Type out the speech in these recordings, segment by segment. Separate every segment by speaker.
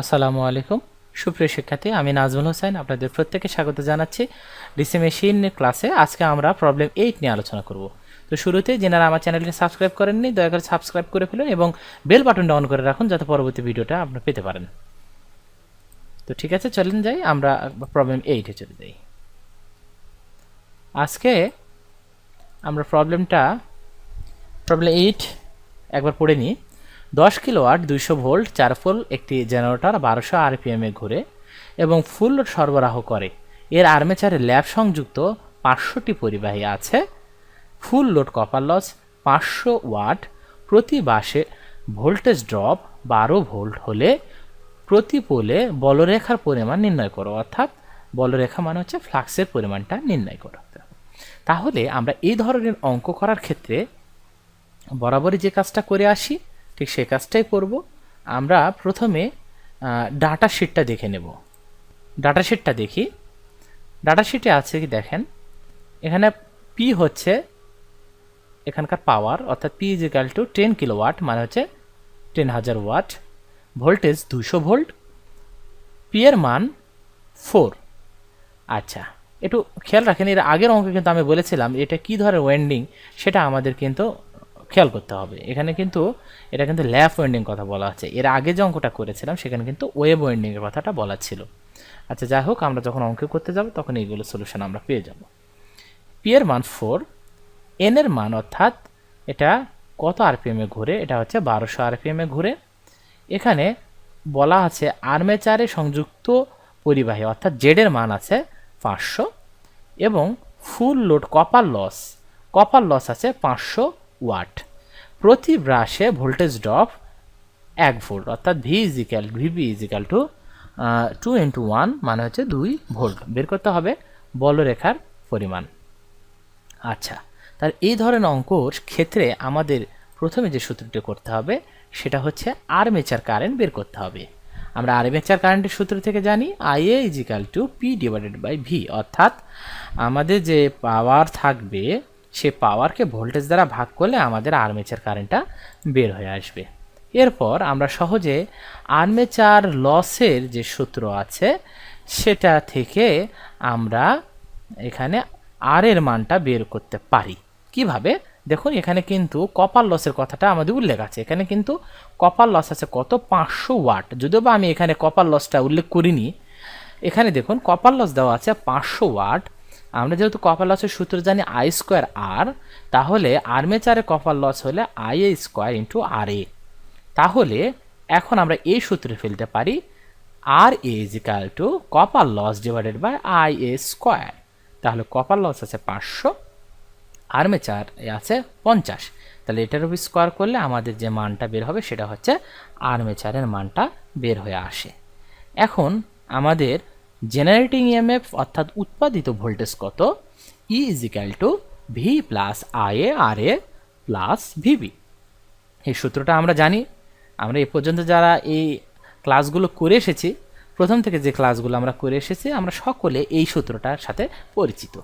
Speaker 1: আসসালামু আলাইকুম সুপ্রিয় শিক্ষার্থী, আমি নাজমুল হোসেন আপনাদের প্রত্যেককে স্বাগত জানাচ্ছি ডিসি মেশিন ক্লাসে। আজকে আমরা প্রবলেম 8 নিয়ে আলোচনা করব। তো শুরুতে যারা আমার চ্যানেলটি সাবস্ক্রাইব করেননি দয়া করে সাবস্ক্রাইব করে ফেলুন এবং বেল বাটনটা অন করে রাখুন যাতে পরবর্তী ভিডিওটা আপনারা পেতে পারেন। তো ঠিক আছে, চলেন যাই, আমরা প্রবলেম 8-এ চলে যাই। আজকে আমরা প্রবলেম 8 একবার পড়ে নিই। 10 কিলোওয়াট 200 ভোল্ট 4 পোল একটি জেনারেটর 1200 আরপিএমে ঘুরে এবং ফুল লোড সরবরাহ করে। এর আর্মেচারে ল্যাব সংযুক্ত 500টি পরিবাহী আছে। Full load copper loss 500 watt. প্রতি বাসে ভোল্টেজ ড্রপ 12 ভোল্ট হলে প্রতি পোলে বলরেখার পরিমাণ নির্ণয় করো, অর্থাৎ বলরেখা মানে হচ্ছে ফ্লাক্সের পরিমাণটা নির্ণয় করতে হবে। তাহলে আমরা এই ধরনের অঙ্ক করার ক্ষেত্রে বরাবরই যে কাজটা করে আসি ঠিক সেই কাজটাই করব। আমরা প্রথমে ডাটা শিটটা দেখে নেব। ডাটা শিটটা দেখি। ডাটা শিটে আছে কি দেখেন, এখানে পি হচ্ছে এখানকার পাওয়ার, অর্থাৎ P is equal to 10 kilowatt মানে হচ্ছে 10,000 ওয়াট। Voltage 200 volt. পি এর মান 4। আচ্ছা, একটু খেয়াল রাখেন, এর আগের অঙ্কে কিন্তু আমি বলেছিলাম এটা কি ধরনের ওয়েন্ডিং সেটা আমাদের কিন্তু খেয়াল করতে হবে। এখানে কিন্তু এটা কিন্তু ল্যাপ ওয়েন্ডিং কথা বলা আছে। এর আগে যে অঙ্কটা করেছিলাম সেখানে কিন্তু ওয়েব ওয়েন্ডিংয়ের কথাটা বলা ছিল। আচ্ছা, যাই হোক, আমরা যখন অঙ্ক করতে যাব তখন এইগুলো সলিউশন আমরা পেয়ে যাব। পি এর মান 4, এন এর মান অর্থাৎ এটা কত আরপিএমে ঘুরে, এটা হচ্ছে 1200 আরপিএমে ঘুরে। এখানে বলা আছে আর্মেচারে সংযুক্ত পরিবাহী অর্থাৎ জেড এর মান আছে 500 এবং ফুল লোড কপার লস আছে 500 ওয়াট। প্রতি ব্রাশে ভোল্টেজ ড্রপ 1 ভোল্ট, অর্থাৎ ভিবি ইজিক্যাল টু 2 × 1 মানে হচ্ছে 2 ভোল্ট। বের করতে হবে বলরেখার পরিমাণ। আচ্ছা, তার এই ধরনের অঙ্কর ক্ষেত্রে আমাদের প্রথমে যে সূত্রটি করতে হবে সেটা হচ্ছে আর্মেচার কারেন্ট বের করতে হবে। আমরা আর্মেচার কারেন্টের সূত্র থেকে জানি IA ইজিক্যাল টু P/V, অর্থাৎ আমাদের যে পাওয়ার থাকবে সে পাওয়ারকে ভোল্টেজ দ্বারা ভাগ করলে আমাদের আর্মেচার কারেন্টটা বের হয়ে আসবে। এরপর আমরা সহজে আর্মেচার লসের যে সূত্র আছে সেটা থেকে আমরা এখানে আর এর মানটা বের করতে পারি। কিভাবে দেখুন, এখানে কিন্তু কপার লসের কথাটা আমাদের উল্লেখ আছে। এখানে কিন্তু কপার লস আছে কত, 500 ওয়াট। যদিও বা আমি এখানে কপার লসটা উল্লেখ করিনি, এখানে দেখুন কপার লস দেওয়া আছে 500 ওয়াট। আমরা যেহেতু কপার লসের সূত্র জানি I²R, তাহলে আর্মেচারে কপার লস হলে IA² RA। তাহলে এখন আমরা এই সূত্রে ফেলতে পারি RA equal to copper loss divided by IA²। তাহলে কপার লস আছে 500, আর্মেচার আছে 50, তাহলে এটার উপর স্কোয়ার করলে আমাদের যে মানটা বের হবে সেটা হচ্ছে আর্মেচারের মানটা বের হয়ে আসে। এখন আমাদের জেনারেটিং ইএমএফ অর্থাৎ উৎপাদিত ভোল্টেজ কত, E equal to V plus IA/RA plus VB। এই সূত্রটা আমরা জানি। আমরা এ পর্যন্ত যারা এই ক্লাসগুলো করে এসেছি, প্রথম থেকে যে ক্লাসগুলো আমরা করে এসেছি, আমরা সকলে এই সূত্রটার সাথে পরিচিত।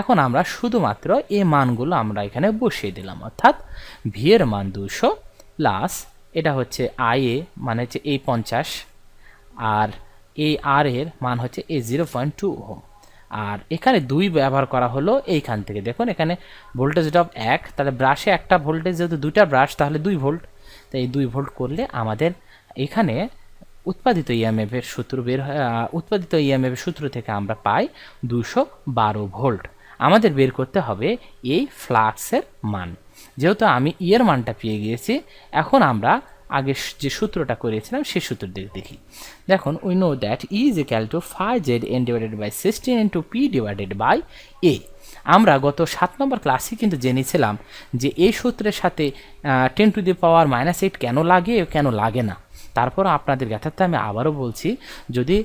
Speaker 1: এখন আমরা শুধুমাত্র এই মানগুলো আমরা এখানে বসিয়ে দিলাম, অর্থাৎ ভি এর মান 200 প্লাস এটা হচ্ছে IA মানে হচ্ছে এই 50 আর এই আর এর মান হচ্ছে এই 0.2 ওহম। আর এখানে 2 ব্যবহার করা হলো এইখান থেকে। দেখুন এখানে ভোল্টেজ ড্রপ 1, তাহলে ব্রাশে একটা ভোল্টেজ, যেহেতু 2টা ব্রাশ তাহলে 2 ভোল্ট, তাই এই 2 ভোল্ট করলে আমাদের এখানে উৎপাদিত ইএমএফের সূত্র উৎপাদিত ইএমএফের সূত্র থেকে আমরা পাই 212 ভোল্ট। আমাদের বের করতে হবে এই ফ্লাক্সের মান। যেহেতু আমি এর মানটা পেয়ে গিয়েছি, এখন আমরা আগে যে সূত্রটা করেছিলাম সেই সূত্র দেখি। দেখুন, we know that E is equal to 5ZN divided by 16 into P divided by A। আমরা গত 7 নম্বর ক্লাসে কিন্তু জেনেছিলাম যে এই সূত্রের সাথে 10⁻⁻8 কেন লাগে কেন লাগে না। তারপর আপনাদের জ্ঞাতার্থে আমি আবারও বলছি, যদি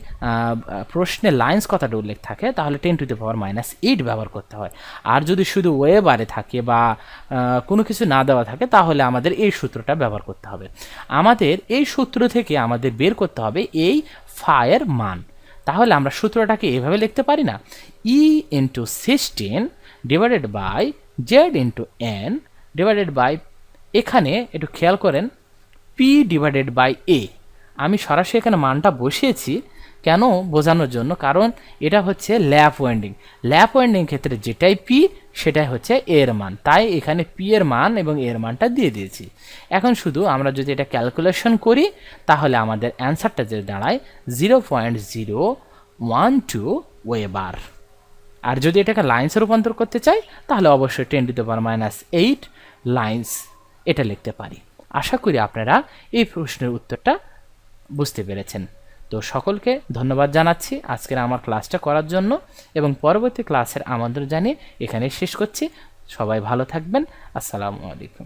Speaker 1: প্রশ্নে লাইন্স কথাটা উল্লেখ থাকে তাহলে 10⁻⁻8 ব্যবহার করতে হয়। আর যদি শুধু ওয়েবারে থাকে বা কোনো কিছু না দেওয়া থাকে তাহলে আমাদের এই সূত্রটা ব্যবহার করতে হবে। আমাদের এই সূত্র থেকে আমাদের বের করতে হবে এই ফায়ের মান। তাহলে আমরা সূত্রটাকে এভাবে লিখতে পারি না, E into 16 divided by Z into N divided by, এখানে একটু খেয়াল করেন, P ডিভাইডেড বাই A। আমি সরাসরি এখানে মানটা বসিয়েছি কেন বোঝানোর জন্য, কারণ এটা হচ্ছে ল্যাপ ওয়াইন্ডিং। ল্যাপ ওয়াইন্ডিং ক্ষেত্রে যেটাই পি সেটাই হচ্ছে এর মান, তাই এখানে পি এর মান এবং এর মানটা দিয়ে দিয়েছি। এখন শুধু আমরা যদি এটা ক্যালকুলেশন করি তাহলে আমাদের অ্যান্সারটা যে দাঁড়ায় 0.012 ওয়েবার। আর যদি এটাকে লাইন্সে রূপান্তর করতে চাই তাহলে অবশ্যই 10⁻⁸ লাইন্স এটা লিখতে পারি। আশা করি আপনারা এই প্রশ্নের উত্তরটা বুঝতে পেরেছেন। তো সকলকে ধন্যবাদ জানাচ্ছি আজকের আমার ক্লাসটা করার জন্য, এবং পরবর্তী ক্লাসের আমন্ত্রণ জানিয়ে এখানে শেষ করছি। সবাই ভালো থাকবেন। আসসালামু আলাইকুম।